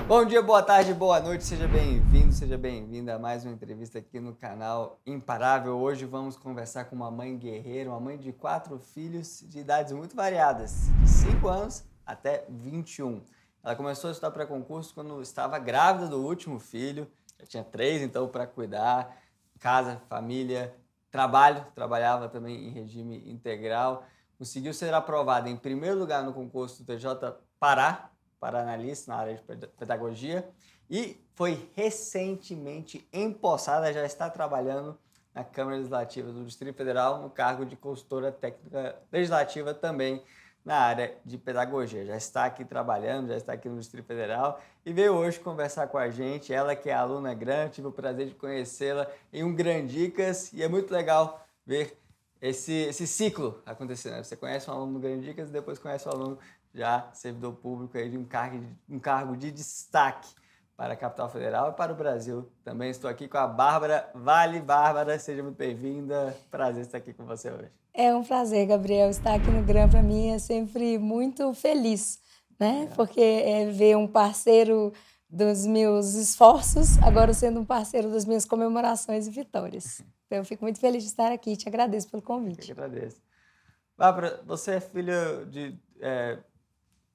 Bom dia, boa tarde, boa noite, seja bem-vindo, seja bem-vinda a mais uma entrevista aqui no canal Imparável. Hoje vamos conversar com uma mãe guerreira, uma mãe de 4 filhos de idades muito variadas, de 5 anos até 21. Ela começou a estudar para concurso quando estava grávida do último filho, já tinha 3 então para cuidar, casa, família, trabalhava também em regime integral, conseguiu ser aprovada em primeiro lugar no concurso do TJ Pará, para analista na área de pedagogia, e foi recentemente empossada, já está trabalhando na Câmara Legislativa do Distrito Federal no cargo de consultora técnica legislativa também na área de pedagogia. Já está aqui trabalhando, já está aqui no Distrito Federal e veio hoje conversar com a gente, ela que é aluna grande, tive o prazer de conhecê-la em um Grandicas e é muito legal ver esse ciclo acontecendo. Você conhece um aluno do Grandicas e depois conhece um aluno já servidor público aí de um cargo de destaque para a capital federal e para o Brasil. Também estou aqui com a Bárbara Vale. Bárbara, seja muito bem-vinda. Prazer estar aqui com você hoje. É um prazer, Gabriel, estar aqui no GRAM para mim é sempre muito feliz, né? Porque é ver um parceiro dos meus esforços, agora sendo um parceiro das minhas comemorações e vitórias. Então, eu fico muito feliz de estar aqui e te agradeço pelo convite. Eu que agradeço. Bárbara, você é filha de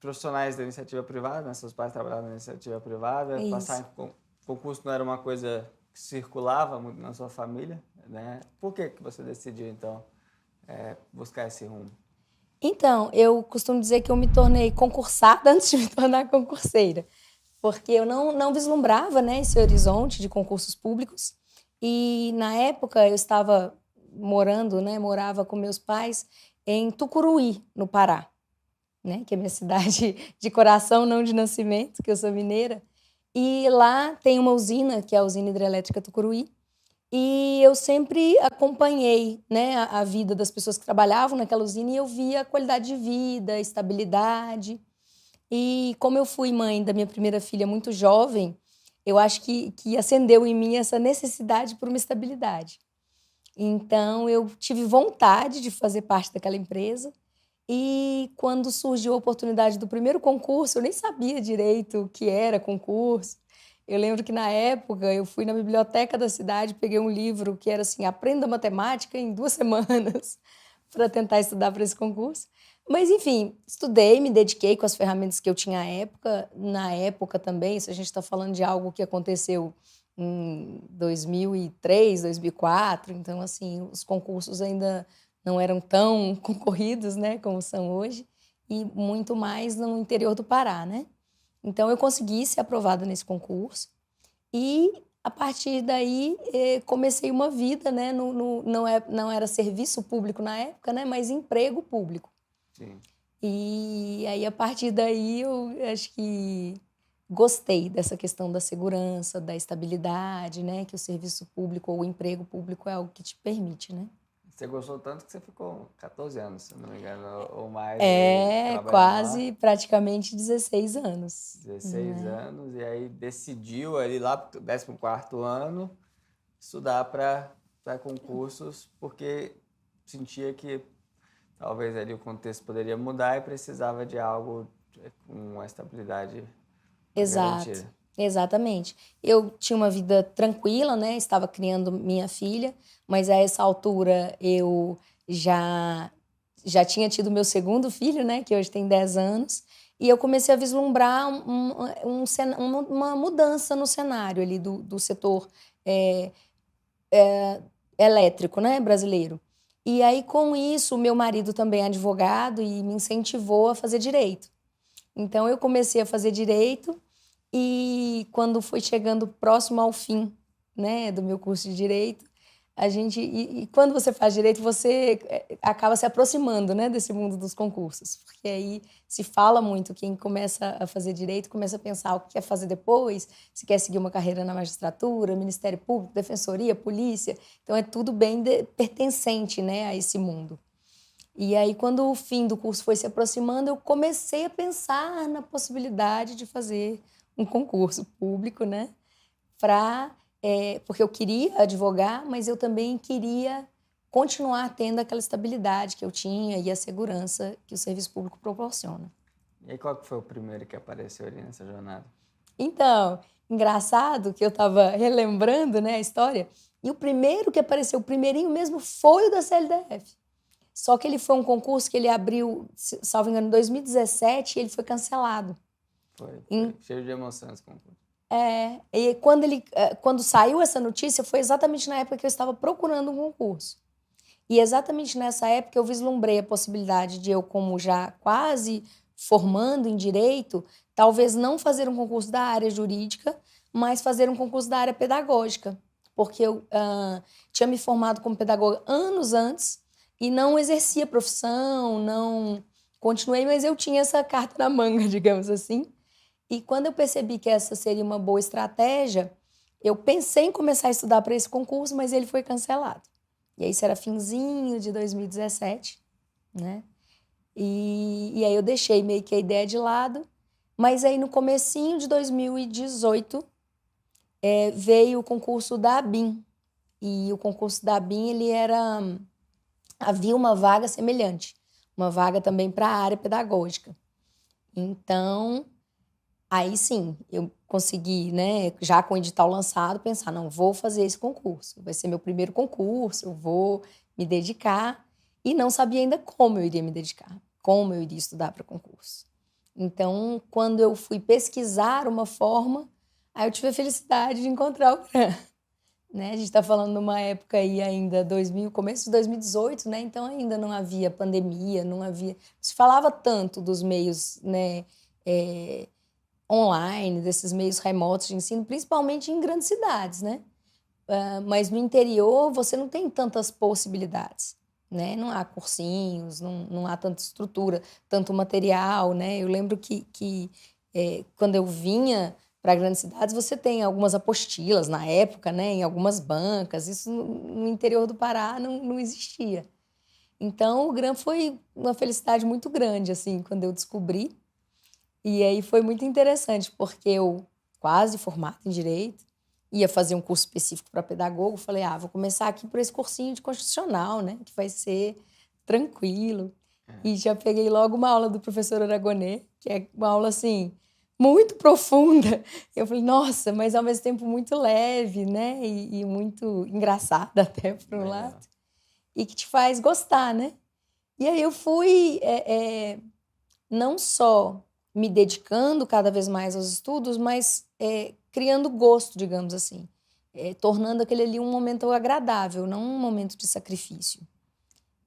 profissionais da iniciativa privada, né? Seus pais trabalhavam na iniciativa privada, É passar isso. em concurso não era uma coisa que circulava muito na sua família, né? Por que você decidiu, então, buscar esse rumo? Então, eu costumo dizer que eu me tornei concursada antes de me tornar concurseira, porque eu não vislumbrava, né, esse horizonte de concursos públicos. E, na época, eu estava morando, né, morava com meus pais em Tucuruí, no Pará, né, que é minha cidade de coração, não de nascimento, que eu sou mineira. E lá tem uma usina, que é a usina hidrelétrica Tucuruí, e eu sempre acompanhei, né, a vida das pessoas que trabalhavam naquela usina e eu via a qualidade de vida, a estabilidade. E como eu fui mãe da minha primeira filha muito jovem, eu acho que acendeu em mim essa necessidade por uma estabilidade. Então, eu tive vontade de fazer parte daquela empresa. E quando surgiu a oportunidade do primeiro concurso, eu nem sabia direito o que era concurso. Eu lembro que na época eu fui na biblioteca da cidade, peguei um livro que era assim, Aprenda Matemática em 2 semanas, para tentar estudar para esse concurso. Mas enfim, estudei, me dediquei com as ferramentas que eu tinha à época. Na época também, se a gente está falando de algo que aconteceu em 2003, 2004, então assim, os concursos ainda não eram tão concorridos, né, como são hoje, e muito mais no interior do Pará, né? Então eu consegui ser aprovada nesse concurso e a partir daí comecei uma vida, né? Não era serviço público na época, né? Mas emprego público. Sim. E aí a partir daí eu acho que gostei dessa questão da segurança, da estabilidade, né? Que o serviço público ou o emprego público é algo que te permite, né? Você gostou tanto que você ficou 14 anos, se não me engano, ou mais, aí, É, trabalhando lá. quase praticamente 16 anos, 16 né? anos, e aí decidiu ali lá pro 14º ano estudar para concursos, porque sentia que talvez ali o contexto poderia mudar e precisava de algo com uma estabilidade Exato, garantida. exatamente. Eu tinha uma vida tranquila, né? Estava criando minha filha, mas a essa altura eu já já tinha tido meu segundo filho, né? Que hoje tem 10 anos, e eu comecei a vislumbrar uma mudança no cenário ali do setor eh, elétrico, né? Brasileiro. E aí, com isso, o meu marido também é advogado e me incentivou a fazer direito. Então, eu comecei a fazer direito e quando foi chegando próximo ao fim, né, do meu curso de direito, e quando você faz direito, você acaba se aproximando, né, desse mundo dos concursos, porque aí se fala muito, quem começa a fazer direito começa a pensar o que quer fazer depois, se quer seguir uma carreira na magistratura, Ministério Público, Defensoria, Polícia, então é tudo bem pertencente, né, a esse mundo. E aí, quando o fim do curso foi se aproximando, eu comecei a pensar na possibilidade de fazer um concurso público, né? Porque eu queria advogar, mas eu também queria continuar tendo aquela estabilidade que eu tinha e a segurança que o serviço público proporciona. E aí qual que foi o primeiro que apareceu ali nessa jornada? Então, engraçado que eu estava relembrando, né, a história, e o primeiro que apareceu, o primeirinho mesmo, foi o da CLDF. Só que ele foi um concurso que ele abriu, salvo engano, em 2017 e ele foi cancelado. Foi cheio de emoção esse concurso. E quando saiu essa notícia, foi exatamente na época que eu estava procurando um concurso. E exatamente nessa época eu vislumbrei a possibilidade de eu, como já quase formando em direito, talvez não fazer um concurso da área jurídica, mas fazer um concurso da área pedagógica. Porque eu tinha me formado como pedagoga anos antes e não exercia profissão, não continuei, mas eu tinha essa carta na manga, digamos assim. E quando eu percebi que essa seria uma boa estratégia, eu pensei em começar a estudar para esse concurso, mas ele foi cancelado. E aí isso era finzinho de 2017, né? E aí eu deixei meio que a ideia de lado, mas aí no comecinho de 2018 veio o concurso da ABIN. E o concurso da ABIN, havia uma vaga semelhante, uma vaga também para a área pedagógica. Então, aí sim, eu consegui, né, já com o edital lançado, pensar, não, vou fazer esse concurso, vai ser meu primeiro concurso, eu vou me dedicar, e não sabia ainda como eu iria me dedicar, como eu iria estudar para concurso. Então, quando eu fui pesquisar uma forma, aí eu tive a felicidade de encontrar o CRAN. Né? A gente está falando de uma época aí ainda, começo de 2018, né? Então ainda não havia pandemia, não se falava tanto dos meios, né, online, desses meios remotos de ensino, principalmente em grandes cidades, né? Mas no interior você não tem tantas possibilidades, né? Não há cursinhos, não há tanta estrutura, tanto material, né? Eu lembro que quando eu vinha para grandes cidades, você tem algumas apostilas na época, né? Em algumas bancas, isso no interior do Pará não existia. Então, o GRAM foi uma felicidade muito grande, assim, quando eu descobri. E aí foi muito interessante, porque eu, quase formada em Direito, ia fazer um curso específico para pedagogo. Falei, vou começar aqui por esse cursinho de Constitucional, né? Que vai ser tranquilo. E já peguei logo uma aula do professor Aragonês, que é uma aula, assim, muito profunda. Eu falei, nossa, mas ao mesmo tempo muito leve, né? E muito engraçada até, por um lado. E que te faz gostar, né? E aí eu fui não só me dedicando cada vez mais aos estudos, mas criando gosto, digamos assim. Tornando aquele ali um momento agradável, não um momento de sacrifício.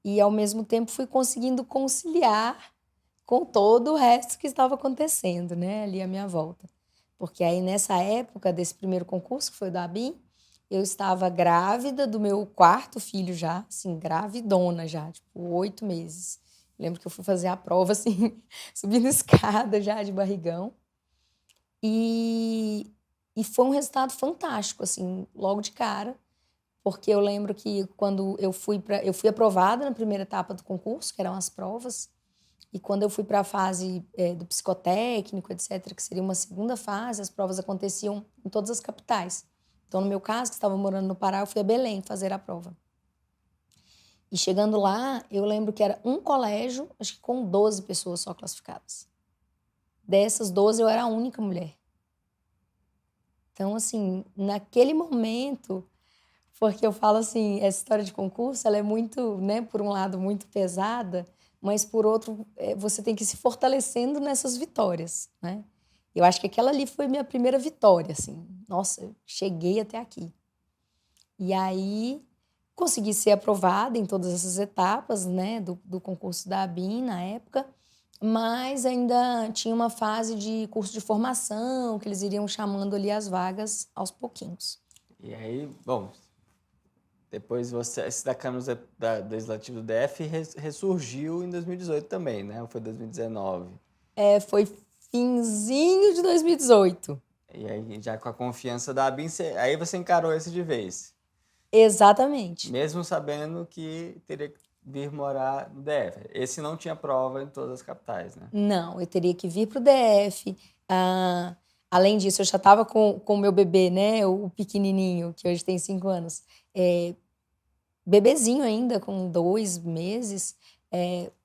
E, ao mesmo tempo, fui conseguindo conciliar com todo o resto que estava acontecendo, né, ali à minha volta. Porque aí, nessa época desse primeiro concurso, que foi o da ABIN, eu estava grávida do meu quarto filho já, assim, gravidona já, tipo, 8 meses. Lembro que eu fui fazer a prova, assim, subindo escada já de barrigão. E foi um resultado fantástico, assim, logo de cara, porque eu lembro que quando eu fui aprovada na primeira etapa do concurso, que eram as provas, e quando eu fui para a fase do psicotécnico, etc., que seria uma segunda fase, as provas aconteciam em todas as capitais. Então, no meu caso, que estava morando no Pará, eu fui a Belém fazer a prova. E chegando lá, eu lembro que era um colégio, acho que com 12 pessoas só classificadas. Dessas 12, eu era a única mulher. Então, assim, naquele momento, porque eu falo assim, essa história de concurso, ela é muito, né, por um lado, muito pesada, mas por outro, você tem que ir se fortalecendo nessas vitórias, né? Eu acho que aquela ali foi minha primeira vitória, assim. Nossa, eu cheguei até aqui. E aí, consegui ser aprovada em todas essas etapas, né, do concurso da ABIN na época, mas ainda tinha uma fase de curso de formação, que eles iriam chamando ali as vagas aos pouquinhos. E aí, bom, depois esse da Câmara Legislativa do DF ressurgiu em 2018 também, né? Ou foi 2019? Foi finzinho de 2018. E aí, já com a confiança da ABIN, aí você encarou esse de vez? Exatamente. Mesmo sabendo que teria que vir morar no DF. Esse não tinha prova em todas as capitais, né? Não, eu teria que vir para o DF. Além disso, eu já estava com o meu bebê, né? O pequenininho, que hoje tem 5 anos. Bebezinho ainda, com 2 meses.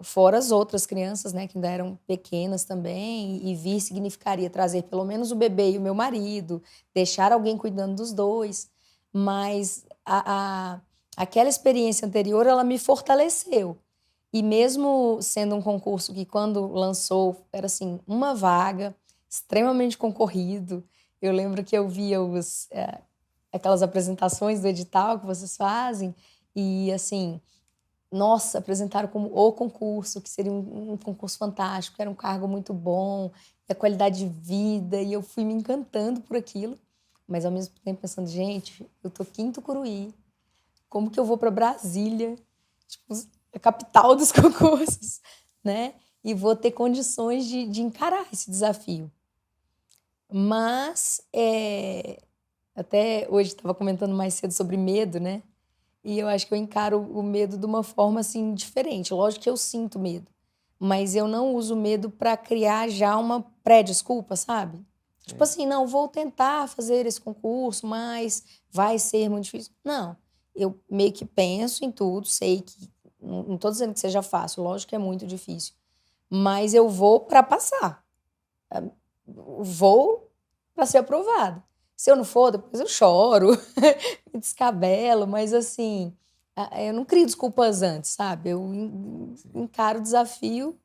fora as outras crianças, né, que ainda eram pequenas também, e vir significaria trazer pelo menos o bebê e o meu marido, deixar alguém cuidando dos dois, mas aquela experiência anterior, ela me fortaleceu. E mesmo sendo um concurso que, quando lançou, era assim, uma vaga, extremamente concorrido. Eu lembro que eu via aquelas apresentações do edital que vocês fazem, e assim, nossa, apresentaram como o concurso, que seria um concurso fantástico, era um cargo muito bom, e a qualidade de vida, e eu fui me encantando por aquilo, mas ao mesmo tempo pensando, gente, eu tô Quinto Curuí, como que eu vou para Brasília, tipo, a capital dos concursos, né? E vou ter condições de encarar esse desafio. Mas, até hoje estava comentando mais cedo sobre medo, né? E eu acho que eu encaro o medo de uma forma, assim, diferente. Lógico que eu sinto medo, mas eu não uso medo para criar já uma pré-desculpa, sabe? Tipo assim, não, vou tentar fazer esse concurso, mas vai ser muito difícil. Não, eu meio que penso em tudo, sei que, não estou dizendo que seja fácil, lógico que é muito difícil, mas eu vou para passar, vou para ser aprovada. Se eu não for, depois eu choro, me descabelo, mas assim, eu não crio desculpas antes, sabe? Eu encaro o desafio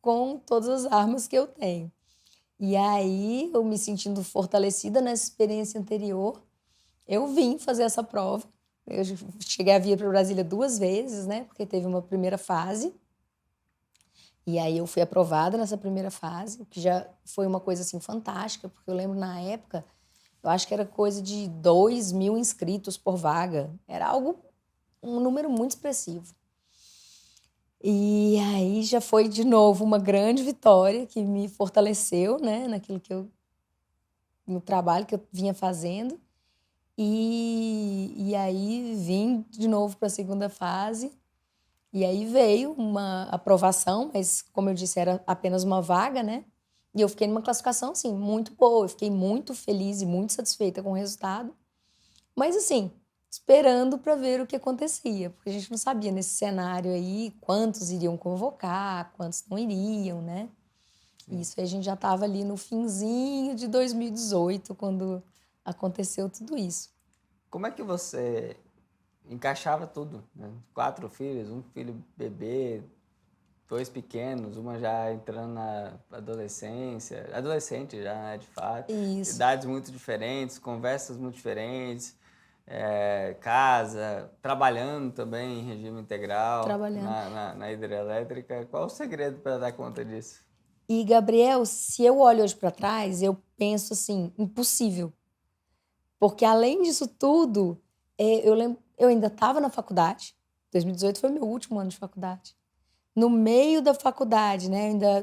com todas as armas que eu tenho. E aí, eu me sentindo fortalecida nessa experiência anterior, eu vim fazer essa prova. Eu cheguei a vir para Brasília 2 vezes, né? Porque teve uma primeira fase. E aí eu fui aprovada nessa primeira fase, o que já foi uma coisa assim fantástica, porque eu lembro na época, eu acho que era coisa de 2.000 inscritos por vaga. Era um número muito expressivo. E aí já foi de novo uma grande vitória que me fortaleceu, né, no trabalho que eu vinha fazendo. E aí vim de novo para a segunda fase. E aí veio uma aprovação, mas como eu disse, era apenas uma vaga, né? E eu fiquei numa classificação, assim, muito boa. Eu fiquei muito feliz e muito satisfeita com o resultado. Mas, assim, esperando para ver o que acontecia, porque a gente não sabia nesse cenário aí quantos iriam convocar, quantos não iriam, né? Sim. Isso aí a gente já estava ali no finzinho de 2018, quando aconteceu tudo isso. Como é que você encaixava tudo, né? 4 filhos, um filho bebê, 2 pequenos, uma já entrando na adolescência, adolescente já, né, de fato. Isso. Idades muito diferentes, conversas muito diferentes, casa, trabalhando também em regime integral, na hidrelétrica. Qual o segredo para dar conta disso? E, Gabriel, se eu olho hoje para trás, eu penso assim, impossível. Porque além disso tudo, eu lembro, eu ainda estava na faculdade. 2018 foi meu último ano de faculdade. No meio da faculdade, né, ainda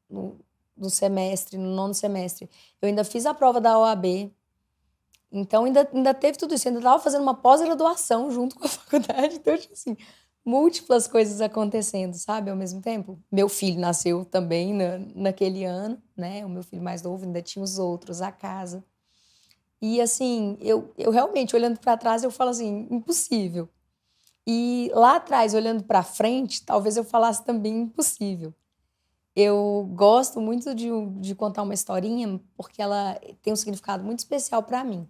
no semestre, no 9º semestre, eu ainda fiz a prova da OAB. Então, ainda teve tudo isso. Eu ainda estava fazendo uma pós-graduação junto com a faculdade. Então, assim, múltiplas coisas acontecendo, sabe, ao mesmo tempo. Meu filho nasceu também naquele ano, né? O meu filho mais novo, ainda tinha os outros, a casa. E, assim, eu realmente, olhando para trás, eu falo assim, impossível. E lá atrás, olhando para frente, talvez eu falasse também impossível. Eu gosto muito de contar uma historinha, porque ela tem um significado muito especial para mim.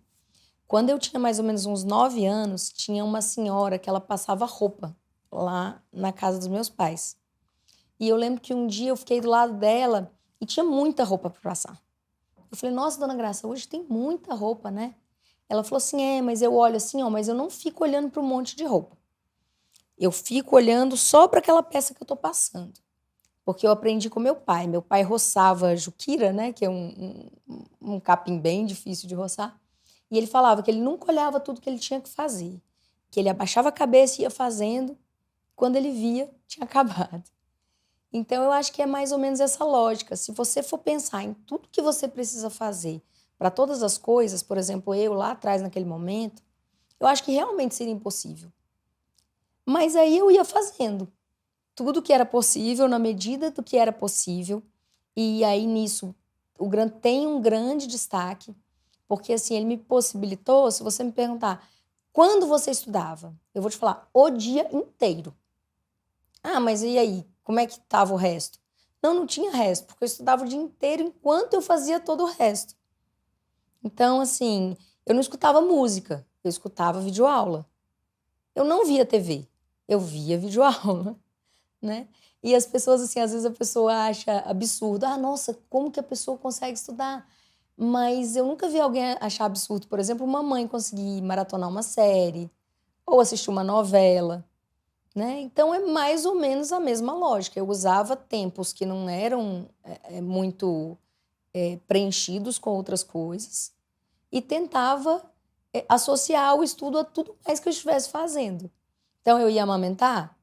Quando eu tinha mais ou menos uns 9 anos, tinha uma senhora que ela passava roupa lá na casa dos meus pais. E eu lembro que um dia eu fiquei do lado dela e tinha muita roupa para passar. Eu falei, nossa, dona Graça, hoje tem muita roupa, né? Ela falou assim, mas eu olho assim, ó, mas eu não fico olhando para um monte de roupa. Eu fico olhando só para aquela peça que eu tô passando. Porque eu aprendi com meu pai. Meu pai roçava juquira, né? Que é um capim bem difícil de roçar. E ele falava que ele nunca olhava tudo que ele tinha que fazer. Que ele abaixava a cabeça e ia fazendo. Quando ele via, tinha acabado. Então, eu acho que é mais ou menos essa lógica. Se você for pensar em tudo que você precisa fazer para todas as coisas, por exemplo, eu lá atrás, naquele momento, eu acho que realmente seria impossível. Mas aí eu ia fazendo tudo que era possível, na medida do que era possível. E aí, nisso, tem um grande destaque, porque assim, ele me possibilitou, se você me perguntar, quando você estudava? Eu vou te falar, o dia inteiro. Ah, mas e aí? Como é que estava o resto? Não, não tinha resto, porque eu estudava o dia inteiro enquanto eu fazia todo o resto. Então, assim, eu não escutava música, eu escutava videoaula. Eu não via TV, eu via videoaula, né? E as pessoas, assim, às vezes a pessoa acha absurdo. Ah, nossa, como que a pessoa consegue estudar? Mas eu nunca vi alguém achar absurdo, por exemplo, uma mãe conseguir maratonar uma série ou assistir uma novela, né? Então é mais ou menos a mesma lógica. Eu usava tempos que não eram muito preenchidos com outras coisas e tentava associar o estudo a tudo mais que eu estivesse fazendo. Então eu ia amamentar,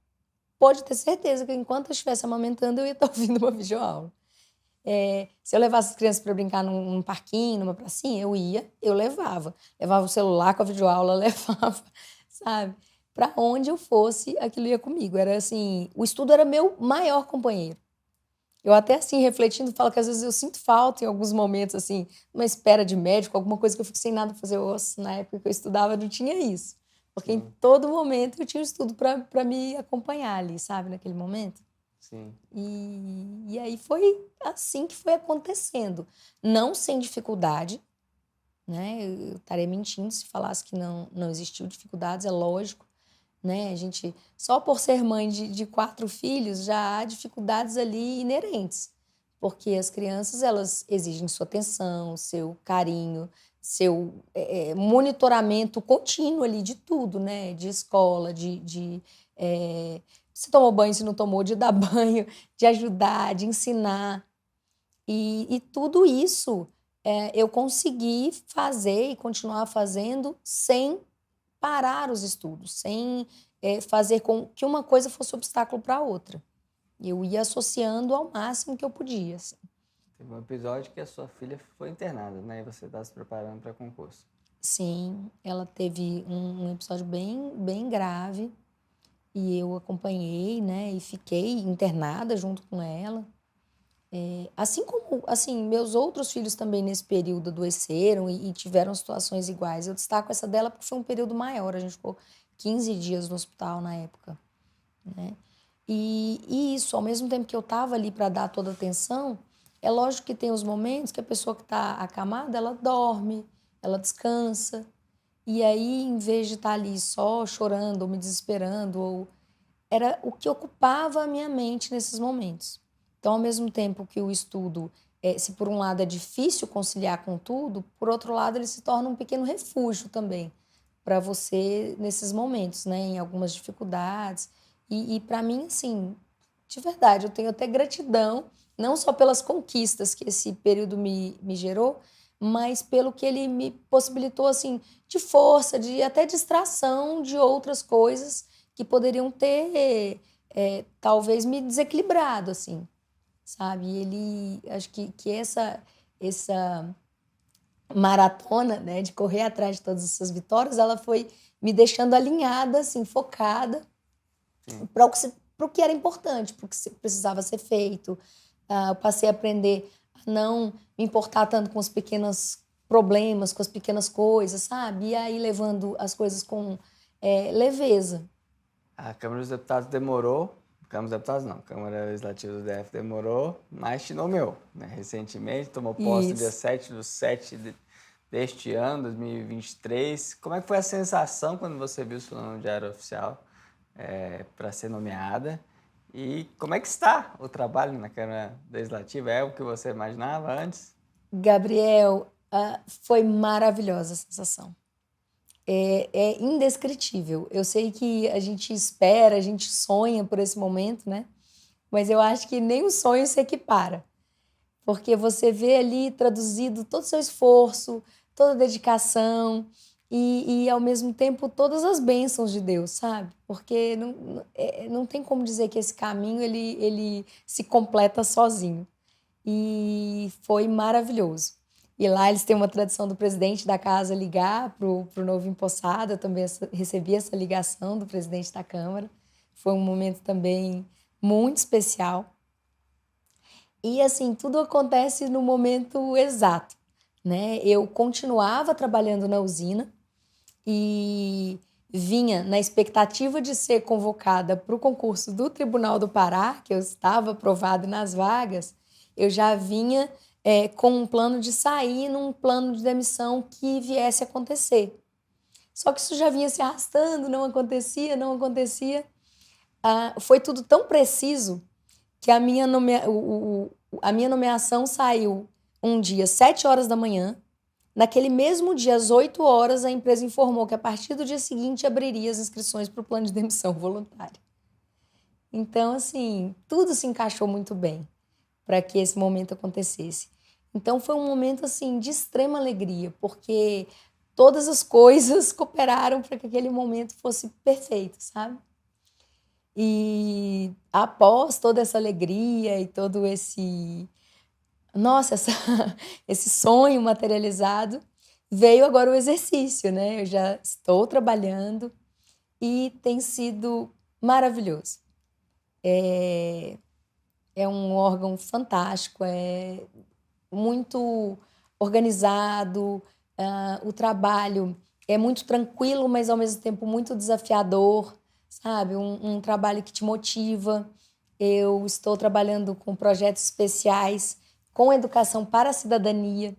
pode ter certeza que enquanto eu estivesse amamentando eu ia estar ouvindo uma videoaula. Se eu levasse as crianças para brincar num parquinho, numa pracinha, eu levava. Levava o celular com a videoaula, levava, sabe? Para onde eu fosse, aquilo ia comigo. Era assim, o estudo era meu maior companheiro. Eu até assim, refletindo, falo que às vezes eu sinto falta em alguns momentos, assim, uma espera de médico, alguma coisa que eu fico sem nada pra fazer. Nossa, na época que eu estudava, não tinha isso. Porque em Sim, todo momento eu tinha um estudo para me acompanhar ali, sabe, naquele momento. sim. E aí foi assim que foi acontecendo. Não sem dificuldade, né? Eu estaria mentindo se falasse que não existiu dificuldades, é lógico, né? A gente, só por ser mãe de 4 filhos, já há dificuldades ali inerentes. Porque as crianças, elas exigem sua atenção, seu carinho, seu monitoramento contínuo ali de tudo, né? De escola, se tomou banho, se não tomou, de dar banho, de ajudar, de ensinar. E tudo isso eu consegui fazer e continuar fazendo sem parar os estudos, sem fazer com que uma coisa fosse obstáculo para a outra. Eu ia associando ao máximo que eu podia. Assim. Teve um episódio que a sua filha foi internada, né? E você está se preparando para concurso. Sim, ela teve um episódio bem grave e eu acompanhei, né? E fiquei internada junto com ela. Assim como, assim, meus outros filhos também nesse período adoeceram e tiveram situações iguais. Eu destaco essa dela porque foi um período maior, a gente ficou 15 dias no hospital na época, né? E isso, ao mesmo tempo que eu estava ali para dar toda a atenção, é lógico que tem os momentos que a pessoa que está acamada, ela dorme, ela descansa, e aí, em vez de estar ali só chorando ou me desesperando, era o que ocupava a minha mente nesses momentos. Então, ao mesmo tempo que o estudo, se por um lado é difícil conciliar com tudo, por outro lado ele se torna um pequeno refúgio também para você nesses momentos, né, em algumas dificuldades. E para mim, assim, de verdade, eu tenho até gratidão, não só pelas conquistas que esse período me gerou, mas pelo que ele me possibilitou, assim, de força, de até distração de outras coisas que poderiam ter, talvez, me desequilibrado, assim, sabe? Ele, acho que essa maratona, né, de correr atrás de todas essas vitórias, ela foi me deixando alinhada, assim, focada Sim. para o que era importante, para o que precisava ser feito. Eu passei a aprender a não me importar tanto com os pequenos problemas, com as pequenas coisas, sabe? E aí levando as coisas com leveza. A Câmara dos Deputados demorou, Câmara dos Deputados não, Câmara Legislativa do DF demorou, mas te nomeou, né? Recentemente, tomou posse no dia Isso. 7/7 deste ano, 2023. Como é que foi a sensação quando você viu seu nome no Diário Oficial para ser nomeada? E como é que está o trabalho na Câmara Legislativa? É o que você imaginava antes? Gabriel, foi maravilhosa a sensação. É indescritível. Eu sei que a gente espera, a gente sonha por esse momento, né? Mas eu acho que nem o sonho se equipara. Porque você vê ali traduzido todo o seu esforço, toda a dedicação ao mesmo tempo, todas as bênçãos de Deus, sabe? Porque não tem como dizer que esse caminho ele se completa sozinho. E foi maravilhoso. E lá eles têm uma tradição do presidente da casa ligar pro novo empossado. Eu também recebi essa ligação do presidente da Câmara. Foi um momento também muito especial. E assim, tudo acontece no momento exato, né? Eu continuava trabalhando na usina e vinha na expectativa de ser convocada para o concurso do Tribunal do Pará, que eu estava aprovada nas vagas, eu já vinha com um plano de sair num plano de demissão que viesse a acontecer. Só que isso já vinha se arrastando, não acontecia. Foi tudo tão preciso que a minha nomeação saiu um dia, 7 horas da manhã. Naquele mesmo dia, às 8 horas, a empresa informou que a partir do dia seguinte abriria as inscrições para o plano de demissão voluntária. Então, assim, tudo se encaixou muito bem para que esse momento acontecesse. Então, foi um momento, assim, de extrema alegria, porque todas as coisas cooperaram para que aquele momento fosse perfeito, sabe? E após toda essa alegria e todo esse sonho materializado, veio agora o exercício, né? Eu já estou trabalhando e tem sido maravilhoso. É um órgão fantástico, é muito organizado, o trabalho é muito tranquilo, mas ao mesmo tempo muito desafiador, sabe? Um trabalho que te motiva. Eu estou trabalhando com projetos especiais, com educação para a cidadania.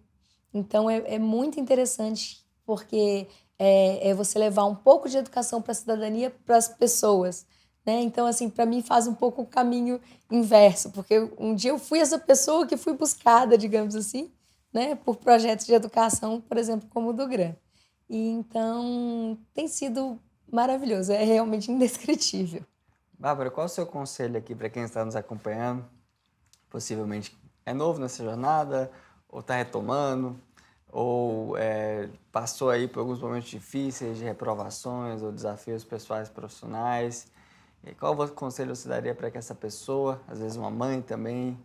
Então, é muito interessante, porque é você levar um pouco de educação para a cidadania para as pessoas, né? Então, assim, para mim faz um pouco o caminho inverso, porque um dia eu fui essa pessoa que fui buscada, digamos assim, né, por projetos de educação, por exemplo, como o do GRAN. E então tem sido maravilhoso, é realmente indescritível. Bárbara, qual é o seu conselho aqui para quem está nos acompanhando? Possivelmente é novo nessa jornada, ou está retomando, ou passou aí por alguns momentos difíceis de reprovações ou desafios pessoais e profissionais. E qual conselho você daria para que essa pessoa, às vezes uma mãe também,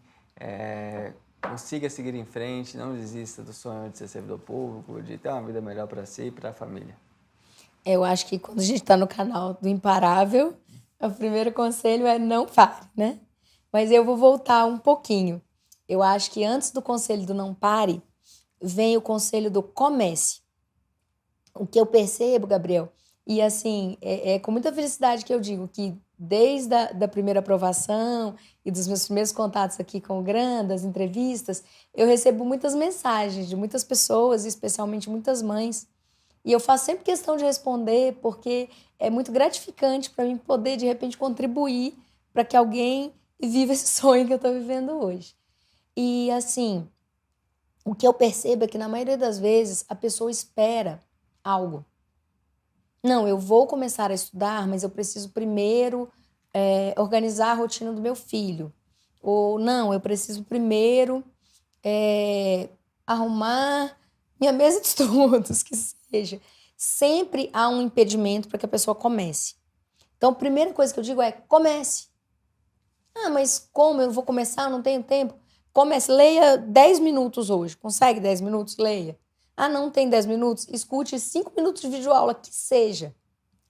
consiga seguir em frente, não desista do sonho de ser servidor público, de ter uma vida melhor para si e para a família? Eu acho que quando a gente está no canal do Imparável, o primeiro conselho é não pare, né? Mas eu vou voltar um pouquinho. Eu acho que antes do conselho do não pare, vem o conselho do comece. O que eu percebo, Gabriel, e assim, é com muita felicidade que eu digo que desde da primeira aprovação e dos meus primeiros contatos aqui com o GRAN, das entrevistas, eu recebo muitas mensagens de muitas pessoas, especialmente muitas mães. E eu faço sempre questão de responder, porque é muito gratificante para mim poder, de repente, contribuir para que alguém viva esse sonho que eu estou vivendo hoje. E, assim, o que eu percebo é que, na maioria das vezes, a pessoa espera algo. Não, eu vou começar a estudar, mas eu preciso primeiro organizar a rotina do meu filho. Ou, não, eu preciso primeiro arrumar minha mesa de estudos, que seja. Sempre há um impedimento para que a pessoa comece. Então, a primeira coisa que eu digo é comece. Ah, mas como eu vou começar? Eu não tenho tempo. Comece, leia 10 minutos hoje. Consegue 10 minutos? Leia. Ah, não tem 10 minutos? Escute 5 minutos de videoaula, que seja.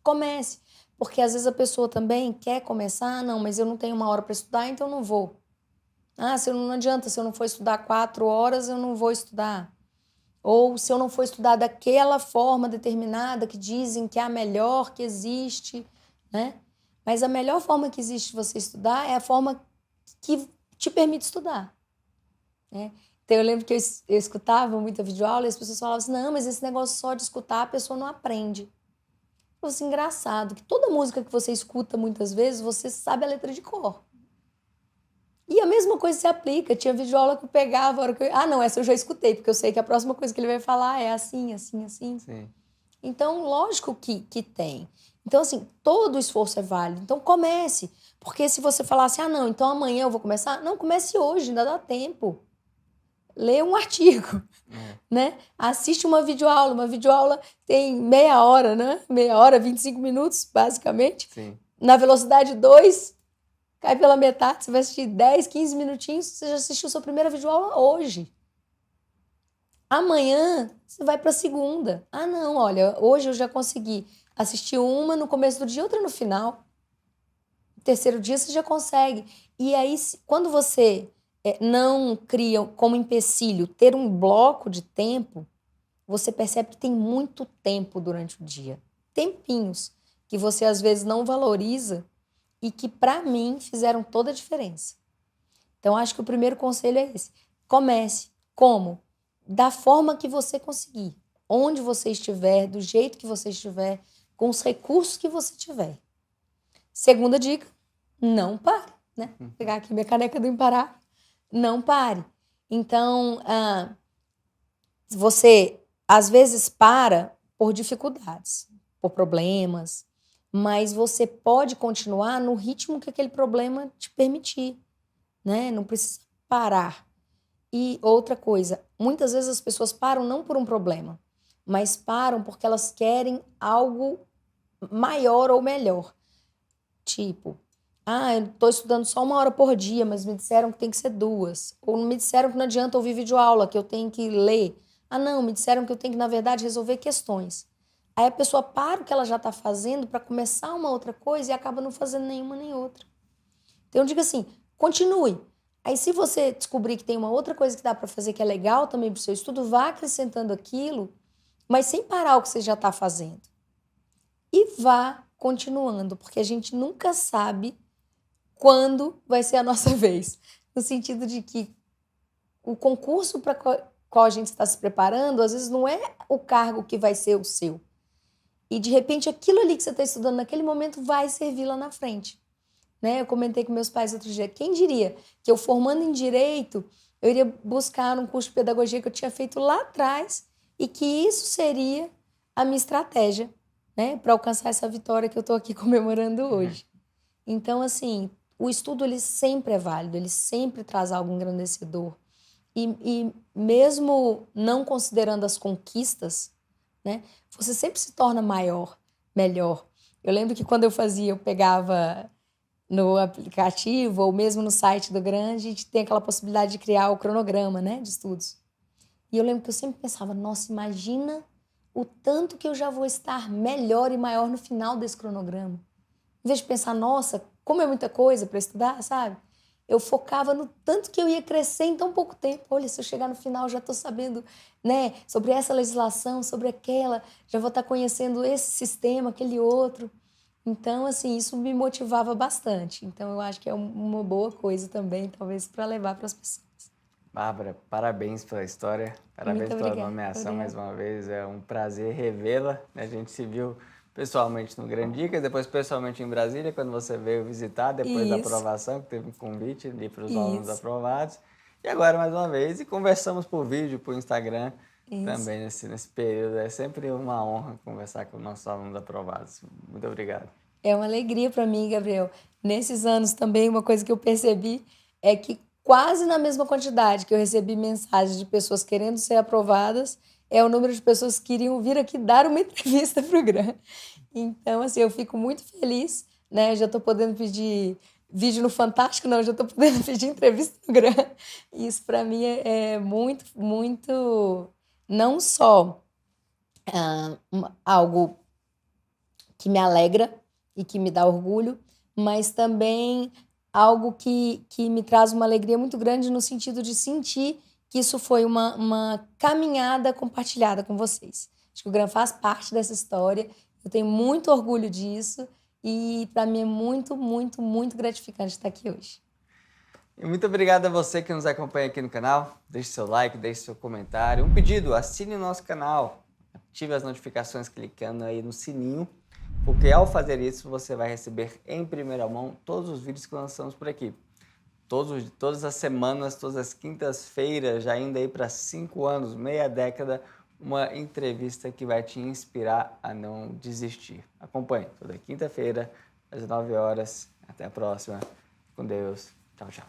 Comece. Porque às vezes a pessoa também quer começar. Ah, não, mas eu não tenho uma hora para estudar, então eu não vou. Ah, não adianta, se eu não for estudar 4 horas, eu não vou estudar. Ou se eu não for estudar daquela forma determinada que dizem que é a melhor que existe, né? Mas a melhor forma que existe de você estudar é a forma que te permite estudar, né? Então eu lembro que eu escutava muita videoaula e as pessoas falavam assim, não, mas esse negócio só de escutar a pessoa não aprende. Eu falei assim, engraçado, que toda música que você escuta muitas vezes, você sabe a letra de cor. E a mesma coisa se aplica. Tinha videoaula que eu pegava, a hora que não, essa eu já escutei, porque eu sei que a próxima coisa que ele vai falar é assim, assim, assim. Sim. Então, lógico que tem. Então, assim, todo esforço é válido. Então, comece. Porque se você falar assim, não, então amanhã eu vou começar. Não, comece hoje, ainda dá tempo. Lê um artigo, né? Assiste uma videoaula tem meia hora, né? Meia hora, 25 minutos, basicamente. Sim. Na velocidade 2, cai pela metade, você vai assistir 10, 15 minutinhos, você já assistiu sua primeira videoaula hoje. Amanhã, você vai para a segunda. Ah, não, olha, hoje eu já consegui assistir uma no começo do dia, outra no final. No terceiro dia, você já consegue. E aí, quando você não cria como empecilho ter um bloco de tempo, você percebe que tem muito tempo durante o dia. tempinhos que você às vezes não valoriza e que para mim fizeram toda a diferença. Então acho que o primeiro conselho é esse. Comece. Como? Da forma que você conseguir. Onde você estiver, do jeito que você estiver, com os recursos que você tiver. Segunda dica, não pare, né? Vou pegar aqui minha caneca do Imparável. Não pare. Então, você às vezes para por dificuldades, por problemas, mas você pode continuar no ritmo que aquele problema te permitir, né? Não precisa parar. E outra coisa, muitas vezes as pessoas param não por um problema, mas param porque elas querem algo maior ou melhor. Tipo, eu estou estudando só 1 hora por dia, mas me disseram que tem que ser 2. Ou me disseram que não adianta ouvir videoaula, que eu tenho que ler. Não, me disseram que eu tenho que, na verdade, resolver questões. Aí a pessoa para o que ela já está fazendo para começar uma outra coisa e acaba não fazendo nenhuma nem outra. Então eu digo assim, continue. Aí se você descobrir que tem uma outra coisa que dá para fazer que é legal também para o seu estudo, vá acrescentando aquilo, mas sem parar o que você já está fazendo. E vá continuando, porque a gente nunca sabe quando vai ser a nossa vez. No sentido de que o concurso para qual a gente está se preparando, às vezes não é o cargo que vai ser o seu. E de repente aquilo ali que você está estudando naquele momento vai servir lá na frente. Né? Eu comentei com meus pais outro dia, quem diria que eu formando em Direito, eu iria buscar um curso de pedagogia que eu tinha feito lá atrás e que isso seria a minha estratégia, né? Para alcançar essa vitória que eu estou aqui comemorando hoje. Então, assim, o estudo ele sempre é válido, ele sempre traz algo engrandecedor. E mesmo não considerando as conquistas, né? Você sempre se torna maior, melhor. Eu lembro que quando eu pegava no aplicativo ou mesmo no site do Grande, a gente tem aquela possibilidade de criar o cronograma, né, de estudos. E eu lembro que eu sempre pensava, nossa, imagina o tanto que eu já vou estar melhor e maior no final desse cronograma. Em vez de pensar, nossa, como é muita coisa para estudar, sabe? Eu focava no tanto que eu ia crescer em tão pouco tempo. Olha, se eu chegar no final, já estou sabendo, né, sobre essa legislação, sobre aquela, já vou estar conhecendo esse sistema, aquele outro. Então, assim, isso me motivava bastante. Então, eu acho que é uma boa coisa também, talvez, para levar para as pessoas. Bárbara, parabéns pela história, parabéns pela nomeação mais uma vez. É um prazer revê-la. A gente se viu pessoalmente no Grande Dicas, depois pessoalmente em Brasília, quando você veio visitar, depois da aprovação, que teve um convite ali para os alunos aprovados. E agora, mais uma vez, e conversamos por vídeo, por Instagram, também nesse período. É sempre uma honra conversar com nossos alunos aprovados. Muito obrigado. É uma alegria para mim, Gabriel. Nesses anos também, uma coisa que eu percebi é que quase na mesma quantidade que eu recebi mensagens de pessoas querendo ser aprovadas, é o número de pessoas que queriam vir aqui dar uma entrevista para o GRAN. Então, assim, eu fico muito feliz, né? Já estou podendo pedir vídeo no Fantástico, não, já estou podendo pedir entrevista no GRAN. Isso, para mim, é muito, muito... Não só algo que me alegra e que me dá orgulho, mas também algo que me traz uma alegria muito grande no sentido de sentir que isso foi uma caminhada compartilhada com vocês. Acho que o GRAN faz parte dessa história, eu tenho muito orgulho disso e para mim é muito, muito, muito gratificante estar aqui hoje. E muito obrigado a você que nos acompanha aqui no canal. Deixe seu like, deixe seu comentário. Um pedido, assine o nosso canal, ative as notificações clicando aí no sininho, porque ao fazer isso você vai receber em primeira mão todos os vídeos que lançamos por aqui. Todas as semanas, todas as quintas-feiras, já indo aí para 5 anos, meia década, uma entrevista que vai te inspirar a não desistir. Acompanhe toda quinta-feira, às 9 horas. Até a próxima. Com Deus. Tchau, tchau.